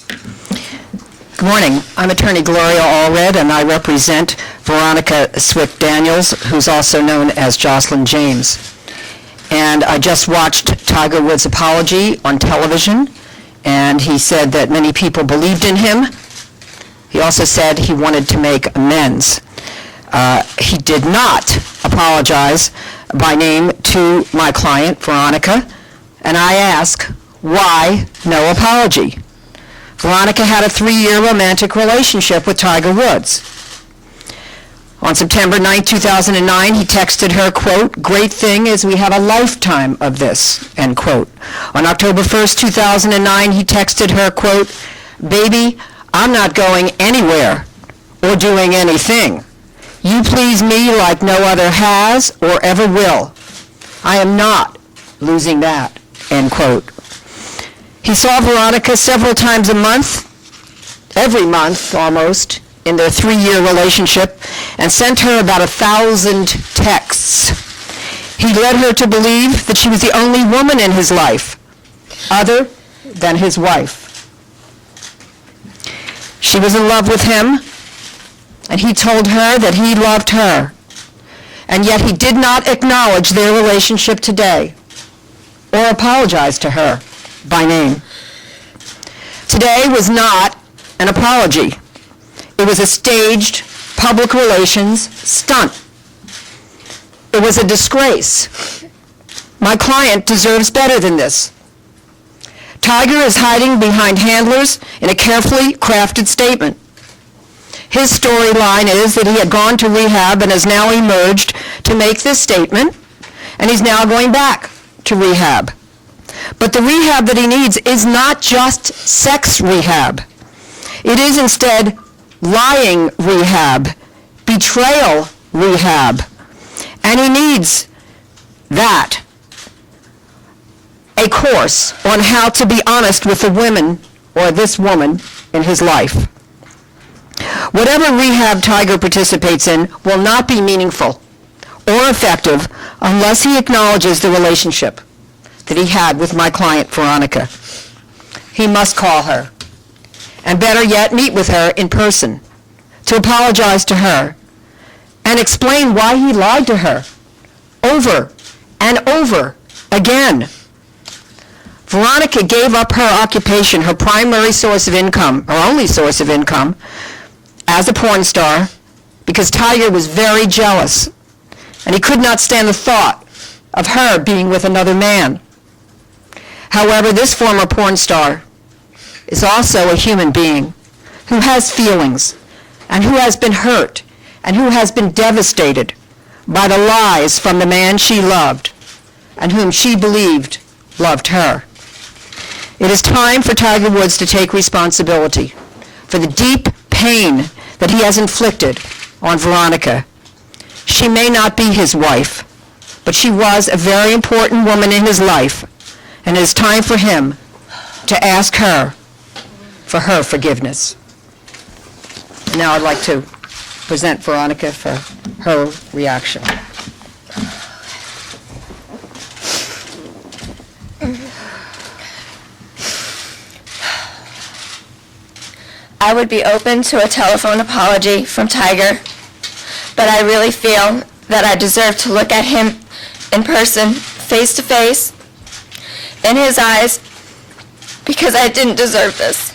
Good morning. I'm attorney Gloria Allred, and I represent Veronica Swift-Daniels, who's also known as Jocelyn James. And I just watched Tiger Woods' apology on television, and he said that many people believed in him. He also said he wanted to make amends. He did not apologize by name to my client, Veronica, and I ask, why no apology? Veronica had a 3-year romantic relationship with Tiger Woods. On September 9, 2009, he texted her, quote, "Great thing is we have a lifetime of this," end quote. On October 1st, 2009, he texted her, quote, "Baby, I'm not going anywhere or doing anything. You please me like no other has or ever will. I am not losing that," end quote. He saw Veronica several times a month, every month almost, in their 3-year relationship, and sent her about 1,000 texts. He led her to believe that she was the only woman in his life, other than his wife. She was in love with him, and he told her that he loved her, and yet he did not acknowledge their relationship today or apologize to her by name. Today was not an apology. It was a staged public relations stunt. It was a disgrace. My client deserves better than this. Tiger is hiding behind handlers in a carefully crafted statement. His storyline is that he had gone to rehab and has now emerged to make this statement, and he's now going back to rehab. But the rehab that he needs is not just sex rehab. It is instead lying rehab, betrayal rehab, and he needs that, a course on how to be honest with the women or this woman in his life. Whatever rehab Tiger participates in will not be meaningful or effective unless he acknowledges the relationship that he had with my client, Veronica. He must call her, and better yet, meet with her in person to apologize to her and explain why he lied to her over and over again. Veronica gave up her occupation, her primary source of income, her only source of income, as a porn star, because Tiger was very jealous, and he could not stand the thought of her being with another man. However, this former porn star is also a human being who has feelings and who has been hurt and who has been devastated by the lies from the man she loved and whom she believed loved her. It is time for Tiger Woods to take responsibility for the deep pain that he has inflicted on Veronica. She may not be his wife, but she was a very important woman in his life, and it is time for him to ask her for her forgiveness. Now I'd like to present Veronica for her reaction. I would be open to a telephone apology from Tiger, but I really feel that I deserve to look at him in person, face to face, in his eyes, because I didn't deserve this.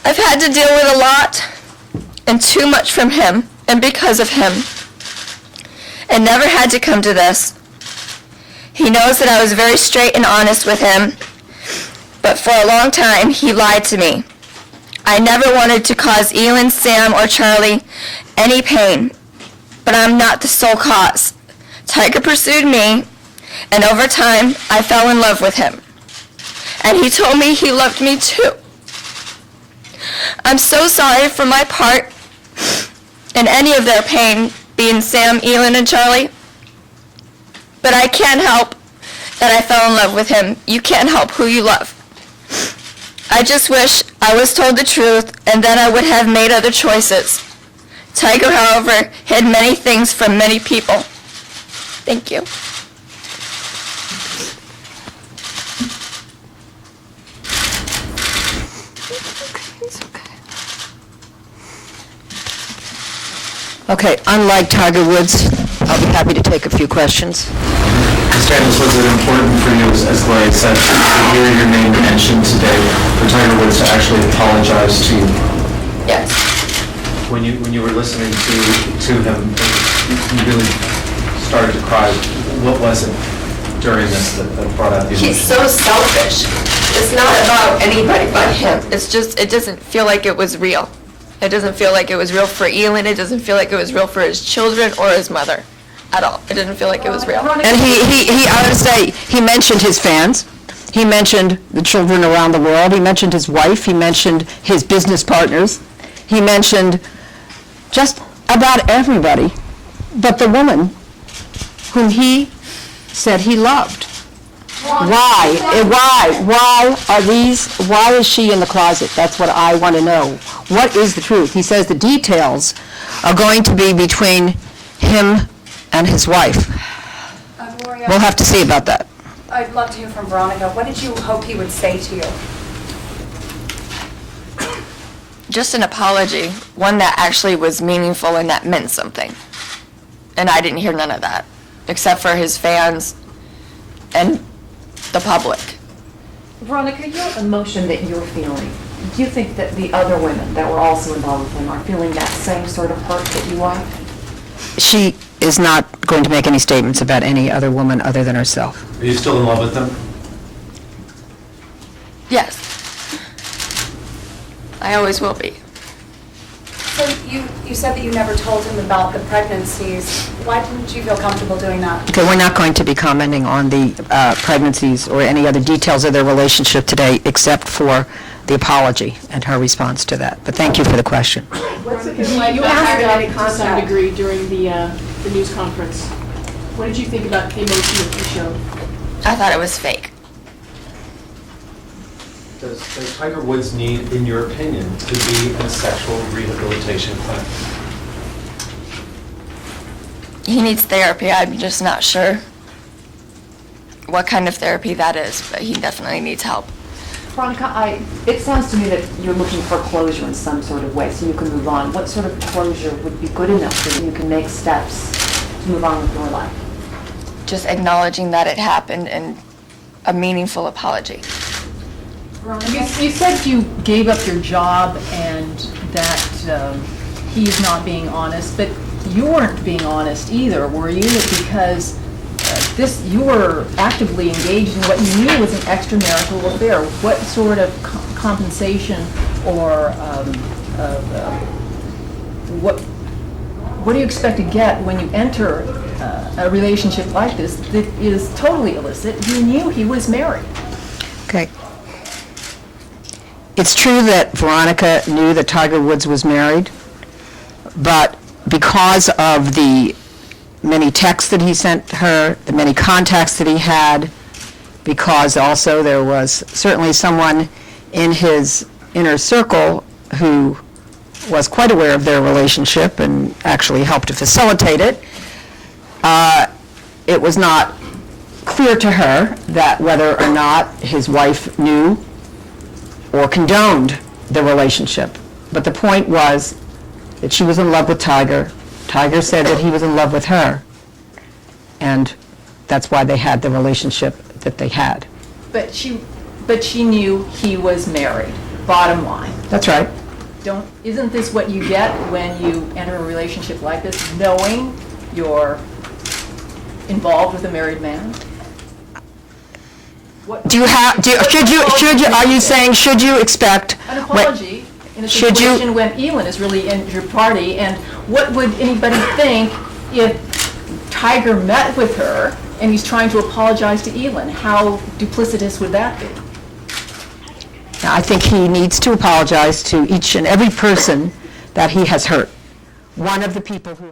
I've had to deal with a lot and too much from him and because of him, and never had to come to this. He knows that I was very straight and honest with him, but for a long time he lied to me. I never wanted to cause Elin, Sam, or Charlie any pain, but I'm not the sole cause. Tiger pursued me, and over time I fell in love with him, and he told me he loved me too. I'm so sorry for my part in any of their pain, being Sam, Elin, and Charlie, but I can't help that I fell in love with him. You can't help who you love. I just wish I was told the truth, and then I would have made other choices. Tiger, however, hid many things from many people. Thank you. Okay, unlike Tiger Woods, I'll be happy to take a few questions. Ms. Daniels, was it important for you, as Gloria said, to hear your name mentioned today, for Tiger Woods to actually apologize to you? Yes. When you were listening to him, you really started to cry. What was it during this that brought out the emotion? He's so selfish. It's not about anybody but him. It's just, it doesn't feel like it was real. It doesn't feel like it was real for Elin. It doesn't feel like it was real for his children or his mother at all. It didn't feel like it was real. And I would say, he mentioned his fans, he mentioned the children around the world, he mentioned his wife, he mentioned his business partners, he mentioned just about everybody, but the woman whom he said he loved. Why? Why is she in the closet? That's what I want to know. What is the truth? He says the details are going to be between him and his wife. Gloria, We'll have to see about that. I'd love to hear from Veronica. What did you hope he would say to you? Just an apology, one that actually was meaningful and that meant something. And I didn't hear none of that, except for his fans and the public. Veronica, your emotion that you're feeling, do you think that the other women that were also involved with him are feeling that same sort of hurt that you are? She is not going to make any statements about any other woman other than herself. Are you still in love with him? Yes. I always will be. So you said that you never told him about the pregnancies. Why didn't you feel comfortable doing that? Okay, we're not going to be commenting on the pregnancies or any other details of their relationship today, except for the apology and her response to that. But thank you for the question. You asked to some degree during the news conference. What did you think about the emotion that you showed? I thought it was fake. Does Tiger Woods need, in your opinion, to be in a sexual rehabilitation clinic? He needs therapy. I'm just not sure what kind of therapy that is, but he definitely needs help. Veronica, it sounds to me that you're looking for closure in some sort of way so you can move on. What sort of closure would be good enough so you can make steps to move on with your life? Just acknowledging that it happened and a meaningful apology. You said you gave up your job and that he's not being honest, but you weren't being honest either, were you? Because you were actively engaged in what you knew was an extramarital affair. What sort of compensation or what do you expect to get when you enter a relationship like this that is totally illicit? You knew he was married. Okay. It's true that Veronica knew that Tiger Woods was married, but because of the many texts that he sent her, the many contacts that he had, because also there was certainly someone in his inner circle who was quite aware of their relationship and actually helped to facilitate it, it was not clear to her that whether or not his wife knew or condoned the relationship. But the point was that she was in love with Tiger. Tiger said that he was in love with her. And that's why they had the relationship that they had. But she knew he was married, bottom line. That's right. Isn't this what you get when you enter a relationship like this, knowing you're involved with a married man? Are you saying, should you expect? An apology in a should you- situation when Elin is really in your party, and what would anybody think if Tiger met with her and he's trying to apologize to Elin? How duplicitous would that be? I think he needs to apologize to each and every person that he has hurt. One of the people who